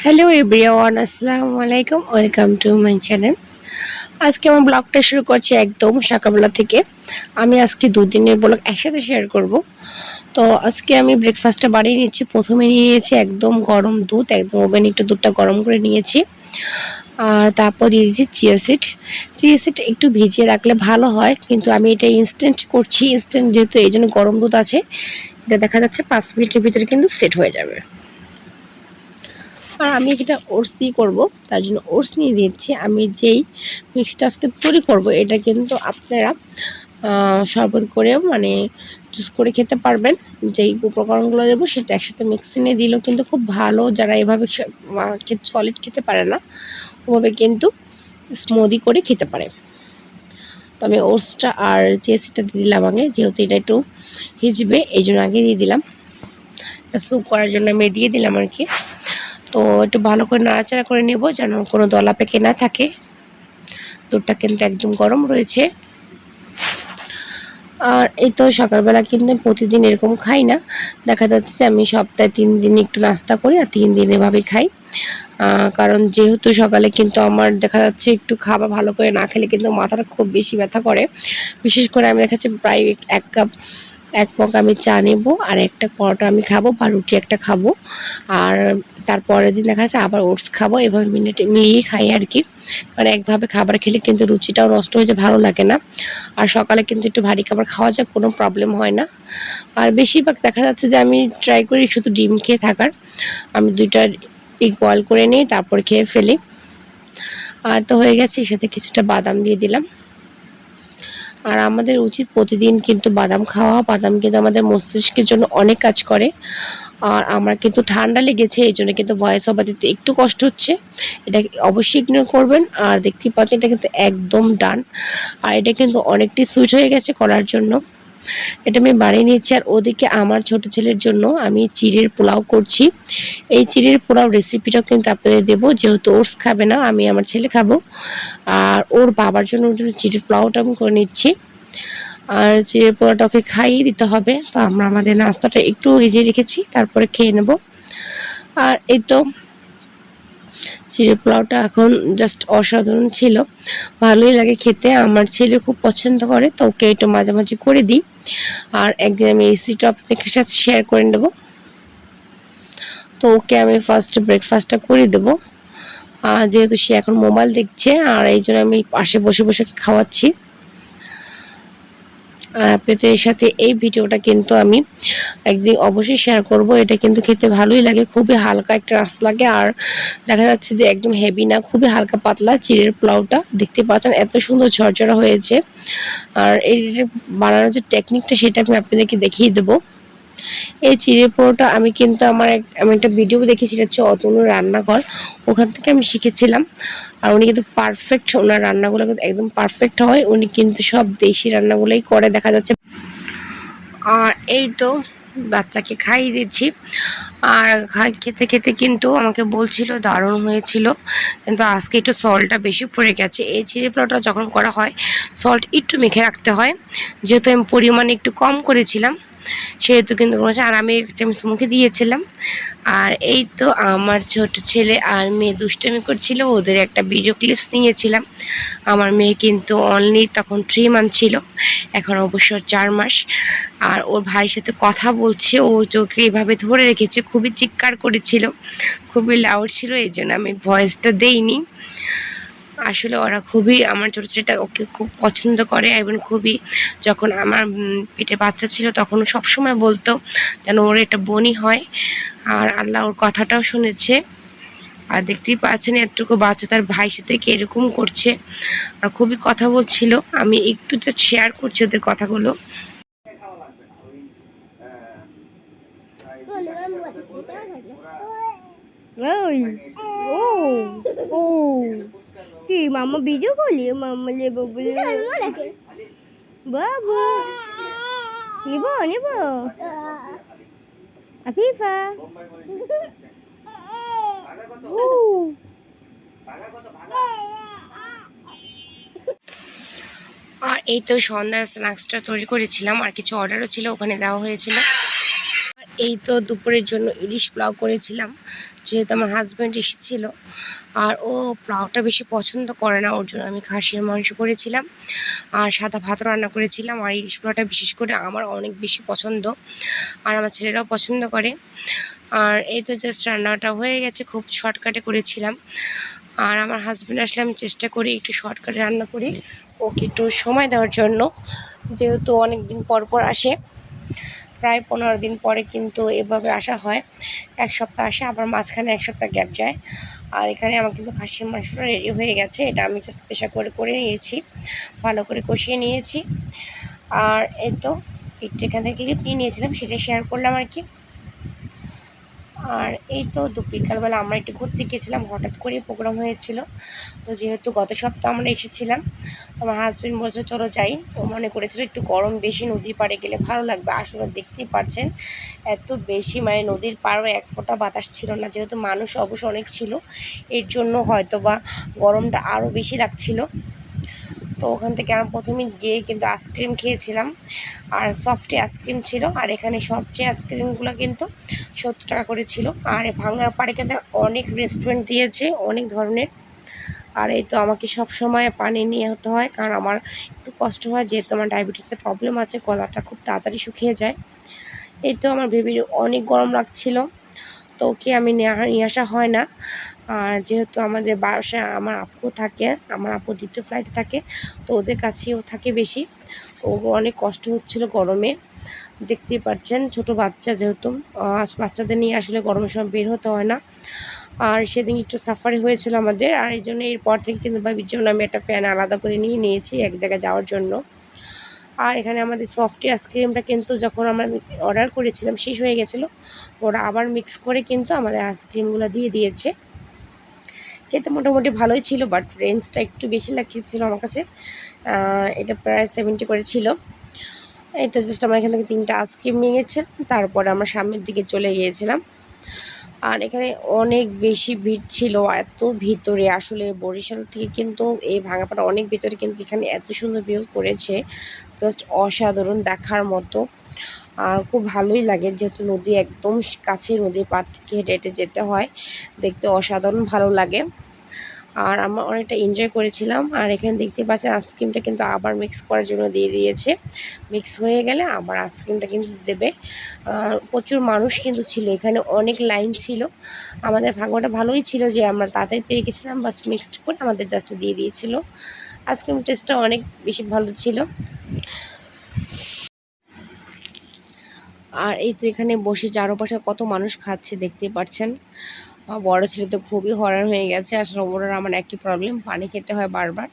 Hello everyone, আসসালামু আলাইকুম। Welcome to my channel. আজকে আমার ব্লগটা শুরু করছি একদম সকালবেলা থেকে। আমি আজকে দুদিনের ব্লগ একসাথে শেয়ার করব। তো আজকে আমি ব্রেকফাস্টটা বানিয়ে নিচ্ছি। প্রথমে নিয়ে নিয়েছি একদম গরম দুধ, একদম ওভেনে একটু দুধটা গরম করে নিয়েছি। আর তারপর দিয়ে দিচ্ছি চিয়া সিড। চিয়া সিড একটু ভিজিয়ে রাখলে ভালো হয়, কিন্তু আমি এটা ইনস্ট্যান্ট করছি। ইনস্ট্যান্ট যেহেতু এই জন্য গরম দুধ আছে, এটা দেখা যাচ্ছে 5 মিনিটের ভিতরে কিন্তু সেট হয়ে যাবে। আর আমি এটা ওটস দিয়ে করব, তার জন্য ওটস নিয়ে দিচ্ছি। আমি যেই মিক্সটা আজকে তৈরি করব, এটা কিন্তু আপনারা শরবত করেও মানে জুস করে খেতে পারবেন। যেই উপকরণগুলো দেবো সেটা একসাথে মিক্সিনে দিলেও কিন্তু খুব ভালো। যারা এভাবে সলিড খেতে পারে না, ওভাবে কিন্তু স্মুদি করে খেতে পারে। তো আমি ওটসটা আর চিয়া দিয়ে দিলাম আগে, যেহেতু এটা একটু হিজবে এই জন্য আগে দিয়ে দিলাম। স্যুপ করার জন্য আমি দিয়ে দিলাম আর কি। তো একটু ভালো করে নাড়াচাড়া করে নেব, যেন কোনো দলা পেকে না থাকে। দুধটা কিন্তু একদম গরম রয়েছে। আর এই তো সকালবেলা কিন্তু প্রতিদিন এরকম খাই না। দেখা যাচ্ছে যে আমি সপ্তাহে 3 দিন একটু নাস্তা করি আর 3 দিন এভাবেই খাই। কারণ যেহেতু সকালে কিন্তু আমার দেখা যাচ্ছে একটু খাবার ভালো করে না খেলে কিন্তু মাথাটা খুব বেশি ব্যথা করে। বিশেষ করে আমি দেখা যাচ্ছে প্রায় 1 মগ আমি চা নেব, আর একটা পরোটা আমি খাবো বা রুটি একটা খাবো। আর তারপরের দিন দেখা যাচ্ছে আবার ওটস খাবো। এভাবে মিলিয়ে খাই আর কি। মানে একভাবে খাবার খেলে কিন্তু রুচিটাও নষ্ট হয়ে যায়, ভালো লাগে না। আর সকালে কিন্তু একটু ভারী খাবার খাওয়া যায়, কোনো প্রবলেম হয় না। আর বেশিরভাগ দেখা যাচ্ছে যে আমি ট্রাই করি শুধু ডিম খেয়ে থাকার। আমি 2টা এগ বয়েল করে নিই, তারপর খেয়ে ফেলি। আর তো হয়ে গেছে, সাথে কিছুটা বাদাম দিয়ে দিলাম। আর আমাদের উচিত প্রতিদিন কিন্তু বাদাম খাওয়া। বাদাম কিন্তু আমাদের মস্তিষ্কের জন্য অনেক কাজ করে। আর আমার কিন্তু ঠান্ডা লেগেছে, এই জন্য কিন্তু ভয়েস ওভার দিতে একটু কষ্ট হচ্ছে। এটা অবশ্যই ইগনোর করবেন। আর দেখতেই পাচ্ছেন এটা কিন্তু একদম ডান। আর এটা কিন্তু অনেকটাই সুইট হয়ে গেছে করার জন্য। এটা আমি বানিয়ে নিচ্ছি। আর ওদিকে আমার ছোট ছেলের জন্য আমি চিড়ের পোলাও করছি। এই চিড়ের পোলাও রেসিপিটাও কিন্তু আপনাদের দেবো, যেহেতু ওটস খাবে না, আমি আমার ছেলে খাবো। আর ওর বাবার জন্য চিড়ের পোলাওটা আমি করে নিচ্ছি। আর চিড়ের পোলাওটা ওকে খাইয়ে দিতে হবে। তো আমরা আমাদের নাস্তাটা একটু এগিয়ে রেখেছি, তারপরে খেয়ে নেব। আর এই তো চিড়ের পোলাওটা এখন জাস্ট অসাধারণ ছিল, ভালোই লাগে খেতে। আমার ছেলে খুব পছন্দ করে, তো ওকে একটু মাঝামাঝি করে দিই। আর একদিন আমি এই রেসিপিটা আপনাদের সাথে শেয়ার করে নেব। তো ওকে আমি ফার্স্ট ব্রেকফাস্টটা করে দেবো, যেহেতু সে এখন মোবাইল দেখছে। আর এই জন্য আমি পাশে বসে বসে খাওয়াচ্ছি। আর আপনাদের সাথে এই ভিডিওটা কিন্তু আমি একদিন অবশ্যই শেয়ার করব। এটা কিন্তু খেতে ভালোই লাগে, খুবই হালকা একটা রাস লাগে। আর দেখা যাচ্ছে যে একদম হেভি না, খুবই হালকা পাতলা চিড়ের পোলাওটা। দেখতে পাচ্ছেন এত সুন্দর ঝরঝরা হয়েছে। আর এই বানানোর যে টেকনিকটা সেটা আমি আপনাদেরকে দেখিয়ে দেবো। এই চিড়ের পোলাওটা আমি কিন্তু আমি একটা ভিডিও দেখেছি, সেটা হচ্ছে অতনুর রান্নাঘর, ওখান থেকে আমি শিখেছিলাম। আর উনি কিন্তু পারফেক্ট, ওনার রান্নাগুলো কিন্তু একদম পারফেক্ট হয়। উনি কিন্তু সব দেশি রান্নাগুলোই করে দেখা যাচ্ছে। আর এই তো বাচ্চাকে খাইয়ে দিচ্ছি। আর খেতে খেতে কিন্তু আমাকে বলছিল দারুণ হয়েছিল, কিন্তু আজকে একটু সল্টটা বেশি পড়ে গেছে। এই চিড়ে পোলাওটা যখন করা হয় সল্ট একটু মেখে রাখতে হয়, যেহেতু আমি পরিমাণে একটু কম করেছিলাম সেহেতু কিন্তু আর আমি 1 চামচ মুখে দিয়েছিলাম। আর এই তো আমার ছোট ছেলে আর মেয়ে দুষ্টামি করছিল, ওদের একটা ভিডিও ক্লিপস নিয়েছিলাম। আমার মেয়ে কিন্তু অনলি তখন 3 মান্থ ছিল, এখন অবশ্য 4 মাস। আর ওর ভাইয়ের সাথে কথা বলছে, ও চোখে এভাবে ধরে রেখেছে, খুবই চিৎকার করেছিল, খুবই লাউড ছিল, এই জন্য আমি ভয়েসটা দেইনি। আসলে ওরা খুবই, আমার ছোটো ছেলেটা ওকে খুব পছন্দ করে, এবং খুবই, যখন আমার পেটে বাচ্চা ছিল তখন সবসময় বলতো যেন ওর একটা বোনই হয়। আর আল্লাহ ওর কথাটাও শুনেছে। আর দেখতেই পাচ্ছেন এতটুকু বাচ্চা তার ভাইয়ের সাথে এরকম করছে, আর খুবই কথা বলছিল। আমি একটু জাস্ট শেয়ার করছি ওদের কথাগুলো। ওই ও ও কি মামা ভিডিও করলি মামা লেবো বলে বাবু নিব নিব আফিফা আর এই তো সন্ধ্যার স্ন্যাক্সটা তৈরি করেছিলাম, আর কিছু অর্ডারও ছিল ওখানে দেওয়া হয়েছিল। আর এই তো দুপুরের জন্য ইলিশ পোলাও করেছিলাম, যেহেতু আমার হাজব্যান্ড এসেছিল আর ও পোলাওটা বেশি পছন্দ করে না, ওর জন্য আমি খাসির মাংস করেছিলাম আর সাদা ভাত রান্না করেছিলাম। আর ইলিশ পোলাওটা বিশেষ করে আমার অনেক বেশি পছন্দ আর আমার ছেলেরাও পছন্দ করে। আর এই তো জাস্ট রান্নাটা হয়ে গেছে, খুব শর্টকাটে করেছিলাম। আর আমার হাজব্যান্ড আসলে আমি চেষ্টা করি একটু শর্টকাটে রান্না করি, ওকে একটু সময় দেওয়ার জন্য, যেহেতু অনেক দিন পর পর আসে, প্রায় 15 দিন পরে কিন্তু এভাবে আসা হয়। এক সপ্তাহ আসে, আবার মাঝখানে এক সপ্তাহ গ্যাপ যায়। আর এখানে আমার কিন্তু খাসির মাংসটা রেডি হয়ে গেছে, এটা আমি জাস্ট প্রেশার করে নিয়েছি, ভালো করে কষিয়ে নিয়েছি। আর এই তো একটু এখান থেকে ক্লিপ নিয়ে নিয়েছিলাম, সেটা শেয়ার করলাম আর কি। আর এই তো বিকালবেলা আমরা একটু ঘুরতে গিয়েছিলাম, হঠাৎ করে প্রোগ্রাম হয়েছিল। তো যেহেতু গত সপ্তাহ আমরা এসেছিলাম, তো আমার হাজব্যান্ড বলছে চলো যাই। ও মনে করেছিল একটু গরম বেশি, নদীর পাড়ে গেলে ভালো লাগবে। আসলে দেখতেই পারছেন এত বেশি, মানে নদীর পাড়ও এক ফোঁটা বাতাস ছিল না, যেহেতু মানুষ অবশ্য অনেক ছিল, এর জন্য হয়তো বা গরমটা আরও বেশি লাগছিল। তো ওখান থেকে আমরা প্রথমে গিয়ে কিন্তু আইসক্রিম খেয়েছিলাম, আর সফটি আইসক্রিম ছিল। আর এখানে সবচেয়ে আইসক্রিমগুলো কিন্তু 70 টাকা করে ছিল। আর ভাঙ্গার পাড়ে কিন্তু অনেক রেস্টুরেন্ট দিয়েছে, অনেক ধরনের। আর এই তো আমাকে সব সময় পানি নিয়ে হতে হয়, কারণ আমার একটু কষ্ট হয়, যেহেতু আমার ডায়াবেটিসের প্রবলেম আছে, গলাটা খুব তাড়াতাড়ি শুকিয়ে যায়। এই তো আমার বেবির অনেক গরম লাগছিল, তো ওকে আমি নিয়ে আসা হয় না। আর যেহেতু আমাদের বাসায় আমার আপু থাকে, আমার আপু দ্বিতীয় ফ্লাইটে থাকে, তো ওদের কাছেও থাকে বেশি, তো ওর অনেক কষ্ট হচ্ছিল গরমে। দেখতেই পাচ্ছেন ছোট বাচ্চা, যেহেতু বাচ্চাদের নিয়ে আসলে গরমের সময় বের হতে হয় না। আর সেদিন একটু সাফারি হয়েছিল আমাদের, আর এই জন্য এরপর থেকে কিন্তু ভাবির জন্য আমি একটা ফ্যান আলাদা করে নিয়েছি এক জায়গায় যাওয়ার জন্য। আর এখানে আমাদের সফটি আইসক্রিমটা কিন্তু যখন আমরা অর্ডার করেছিলাম শেষ হয়ে গেছিলো, ওরা আবার মিক্স করে কিন্তু আমাদের আইসক্রিমগুলো দিয়ে দিয়েছে। খেতে মোটামুটি ভালোই ছিল, বাট রেঞ্জটা একটু বেশি লাগছিল আমার কাছে। এটা প্রায় 70 করে ছিল। এই তো জাস্ট আমরা এখান থেকে 3টা আইসক্রিম নিয়ে গেছিলাম, তারপরে আমরা সামনের দিকে চলে গিয়েছিলাম। আর এখানে অনেক বেশি ভিড় ছিল, এত ভিতরে আসলে বরিশাল থেকে কিন্তু এই ভাঙাপাড়া অনেক ভিতরে, কিন্তু এখানে এত সুন্দর ভিউ করেছে, জাস্ট অসাধারণ দেখার মতো। আর খুব ভালোই লাগে, যেহেতু নদী একদম কাছে, নদীর পাড় থেকে হেঁটে হেঁটে যেতে হয়, দেখতে অসাধারণ ভালো লাগে। আর আমরা অনেকটা এনজয় করেছিলাম। আর এখানে দেখতে পাচ্ছেন আইসক্রিমটা কিন্তু আবার মিক্স করার জন্য দিয়ে দিয়েছে, মিক্স হয়ে গেলে আবার আইসক্রিমটা কিন্তু দেবে। প্রচুর মানুষ কিন্তু ছিল, এখানে অনেক লাইন ছিল। আমাদের ভাগ্যটা ভালোই ছিল যে আমরা তাড়াতাড়ি পেয়ে গেছিলাম, বাস মিক্সড করে আমাদের জাস্ট দিয়ে দিয়েছিল। আইসক্রিম টেস্টটা অনেক বেশি ভালো ছিল। আর এই তো এখানে বসে চারপাশে কত মানুষ খাচ্ছে দেখতে পাচ্ছেন। বড় ছেলে তো খুবই হয়রান হয়ে গেছে, আসলে ওর আমার একই প্রবলেম, পানি খেতে হয় বারবার।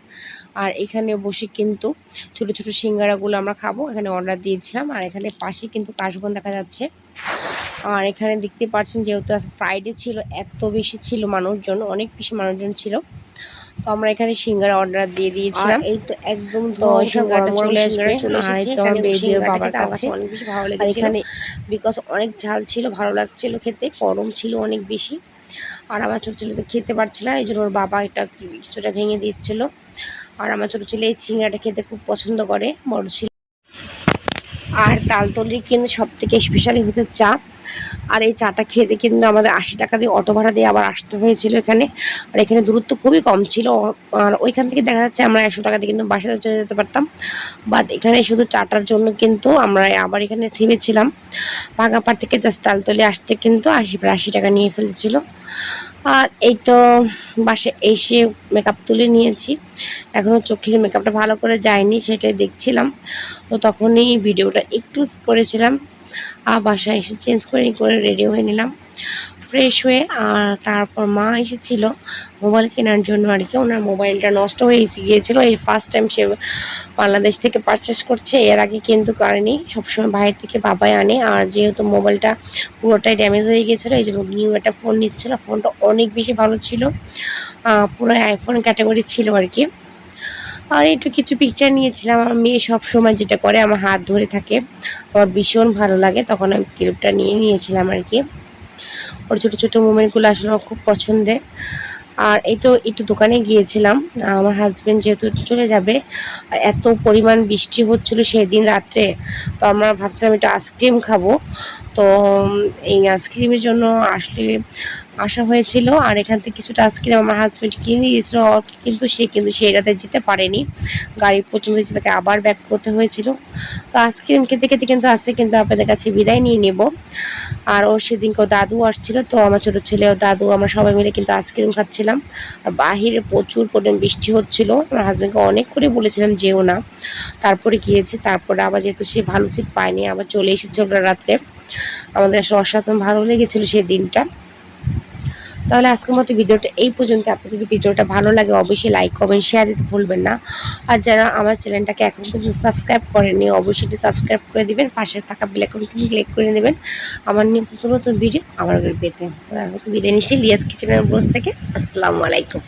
আর এখানে বসে কিন্তু ছোট ছোট সিঙ্গারাগুলো আমরা খাবো, এখানে অর্ডার দিয়েছিলাম। আর এখানে পাশে কিন্তু কাশবন দেখা যাচ্ছে। আর এখানে দেখতে পাচ্ছেন যেহেতু ফ্রাইডে ছিল, এত বেশি ছিল মানুষজন, অনেক বেশি মানুষজন ছিল। তো আমরা এখানে সিঙ্গারা অর্ডার দিয়ে দিয়েছিলাম। এই তো একদম তো সিঙ্গারাটা চলে আসবে। আর এই তো আমার বেবির বাবার কাছে অনেক বেশি ভালো লেগেছে এখানে, বিকজ অনেক ঝাল ছিল, ভালো লাগছিল খেতে, গরম ছিল অনেক বেশি। আর আমার ছোটো ছেলে তো খেতে পারছিল না, এই জন্য ওর বাবা এটা কিছুটা ভেঙে দিচ্ছিল। আর আমার ছোটো ছেলে এই সিঙ্গারাটা খেতে খুব পছন্দ করে, বড় ছিল। আর তালতলি কিন্তু সব থেকে স্পেশালি হচ্ছে চা। আর এই চাটা খেতে কিন্তু আমাদের 80 টাকা দিয়ে অটো ভাড়া দিয়ে আবার আসতে হয়েছিল এখানে। আর এখানে দূরত্ব খুবই কম ছিল, আর ওইখান থেকে দেখা যাচ্ছে আমরা 100 টাকা দিয়ে কিন্তু বাসায় চলে যেতে পারতাম। বাট এখানে শুধু চাটার জন্য কিন্তু আমরা আবার এখানে থেমেছিলাম। ভাঙাপাড় থেকে জাস্ট তালতলি আসতে কিন্তু 80 টাকা নিয়ে ফেলেছিল। আর এই তো বাসায় এসে মেকআপ তুলে নিয়েছি, এখনও চোখের মেকআপটা ভালো করে যায়নি, সেটাই দেখছিলাম। তো তখনই ভিডিওটা একটু করেছিলাম, আর বাসায় এসে চেঞ্জ করে রেডি হয়ে নিলাম, ফ্রেশ হয়ে। আর তারপর মা এসেছিল মোবাইল কেনার জন্য আর কি, ওনার মোবাইলটা নষ্ট হয়ে গিয়েছিলো, এই ফার্স্ট টাইম সে বাংলাদেশ থেকে পারচেস করছে, এর আগে কিন্তু করেনি, সবসময় বাইরে থেকে বাবাই আনে। আর যেহেতু মোবাইলটা পুরোটাই ড্যামেজ হয়ে গিয়েছিলো, এই জন্য নিউ একটা ফোন নিচ্ছিলো, ফোনটা অনেক বেশি ভালো ছিল, পুরো আইফোন ক্যাটাগরি ছিল আর কি। আর একটু কিছু পিকচার নিয়েছিলাম। আমার মেয়ে সবসময় যেটা করে আমার হাত ধরে থাকে, আমার ভীষণ ভালো লাগে, তখন আমি ক্লিপটা নিয়েছিলাম আর কি। ওর ছোটো ছোটো মোমেন্টগুলো আসলে আমার খুব পছন্দের। আর এই তো একটু দোকানে গিয়েছিলাম, আমার হাজব্যান্ড যেহেতু চলে যাবে, আর এত পরিমাণ বৃষ্টি হচ্ছিল সেদিন রাত্রে, তো আমরা ভাবছিলাম একটু আইসক্রিম খাবো। তো এই আইসক্রিমের জন্য আসলে আসা হয়েছিল, আর এখান থেকে কিছুটা আইসক্রিম আমার হাজব্যান্ড কিনে নিয়ে গেছিল, কিন্তু সেই রাতে যেতে পারেনি, গাড়ি পর্যন্ত এসে তাকে আবার ব্যাক করতে হয়েছিল। তো আইসক্রিম খেতে খেতে কিন্তু আজকে কিন্তু আপনাদের কাছে বিদায় নিয়ে নেব। আর ওর সেদিনকে দাদু আসছিল, তো আমার ছোটো ছেলে ও দাদু আমরা সবাই মিলে কিন্তু আইসক্রিম খাচ্ছিলাম। আর বাহিরে প্রচুর পরিমাণ বৃষ্টি হচ্ছিল, আমার হাজব্যান্ডকে অনেক করে বলেছিলাম যেও না, তারপরে গিয়েছে। তারপরে আবার যেহেতু সে ভালো সিট পায়নি, আবার চলে এসেছে ওরা রাত্রে। আমাদের আসলে অসাধারণ ভালো লেগেছিল সেই দিনটা। তাহলে আজকের মতো ভিডিওটা এই পর্যন্ত। আপনার যদি ভিডিওটা ভালো লাগে অবশ্যই লাইক কমেন্ট শেয়ার দিতে ভুলবেন না। আর যারা আমার চ্যানেলটাকে এখন পর্যন্ত সাবস্ক্রাইব করেননি অবশ্যই এটি সাবস্ক্রাইব করে দিবেন, পাশে থাকা বেল আইকনটি ক্লিক করে নেবেন আমার নিয়ে নতুন নতুন ভিডিও আমার পেতে। বিদায় নিচ্ছি লিয়াস কিচেনের ব্লগ থেকে। আসসালামু আলাইকুম।